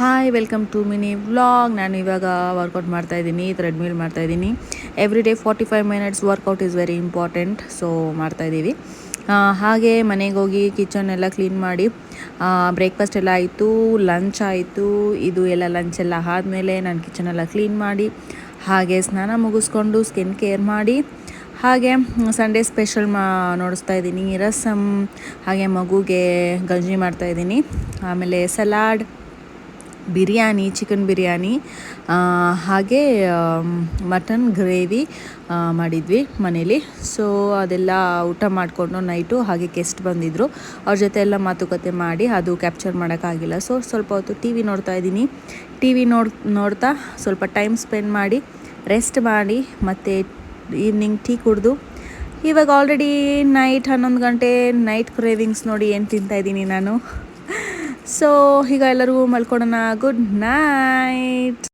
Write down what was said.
Hi welcome to mini vlog. ನಾನು ಇವಾಗ workout ಮಾಡ್ತಾಯಿದ್ದೀನಿ, ಥ್ರೆಡ್ಮಿಲ್ ಮಾಡ್ತಾಯಿದ್ದೀನಿ. Every day 45 minutes workout is very important. So ಮಾಡ್ತಾಯಿದ್ದೀವಿ. ಹಾಗೆ ಮನೆಗೆ ಹೋಗಿ ಕಿಚನ್ ಎಲ್ಲ ಕ್ಲೀನ್ ಮಾಡಿ ಬ್ರೇಕ್ಫಾಸ್ಟ್ ಎಲ್ಲ ಆಯಿತು, ಲಂಚ್ ಆಯಿತು. ಇದು ಎಲ್ಲ ಲಂಚ್ ಎಲ್ಲ ಆದಮೇಲೆ ನಾನು ಕಿಚನೆಲ್ಲ ಕ್ಲೀನ್ ಮಾಡಿ ಹಾಗೆ ಸ್ನಾನ ಮುಗಿಸ್ಕೊಂಡು ಸ್ಕಿನ್ ಕೇರ್ ಮಾಡಿ ಹಾಗೆ ಸಂಡೇ ಸ್ಪೆಷಲ್ ನೋಡಿಸ್ತಾ ಇದ್ದೀನಿ. ರಸಮ್, ಹಾಗೆ ಮಗುಗೆ ಗಂಜಿ ಮಾಡ್ತಾಯಿದ್ದೀನಿ. ಆಮೇಲೆ ಸಲಾಡ್, ಬಿರಿಯಾನಿ, ಚಿಕನ್ ಬಿರಿಯಾನಿ, ಹಾಗೆ ಮಟನ್ ಗ್ರೇವಿ ಮಾಡಿದ್ವಿ ಮನೇಲಿ. ಸೊ ಅದೆಲ್ಲ ಊಟ ಮಾಡಿಕೊಂಡು ನೈಟು ಹಾಗೆ ಗೆಸ್ಟ್ ಬಂದಿದ್ದರು, ಅವ್ರ ಜೊತೆ ಎಲ್ಲ ಮಾತುಕತೆ ಮಾಡಿ ಅದು ಕ್ಯಾಪ್ಚರ್ ಮಾಡೋಕ್ಕಾಗಿಲ್ಲ. ಸೊ ಸ್ವಲ್ಪ ಹೊತ್ತು ಟಿ ವಿ ನೋಡ್ತಾಯಿದ್ದೀನಿ. ಟಿ ವಿ ನೋಡ್ತಾ ಸ್ವಲ್ಪ ಟೈಮ್ ಸ್ಪೆಂಡ್ ಮಾಡಿ ರೆಸ್ಟ್ ಮಾಡಿ ಮತ್ತು ಈವ್ನಿಂಗ್ ಟೀ ಕುಡಿದು ಇವಾಗ ಆಲ್ರೆಡಿ ನೈಟ್ 11 ಗಂಟೆ. ನೈಟ್ ಕ್ರೇವಿಂಗ್ಸ್ ನೋಡಿ ಏನು ತಿಂತಾಯಿದ್ದೀನಿ ನಾನು. ಸೊ ಈಗ ಎಲ್ಲರಿಗೂ ಮಲ್ಕೊಳ್ಳೋಣ. Good night.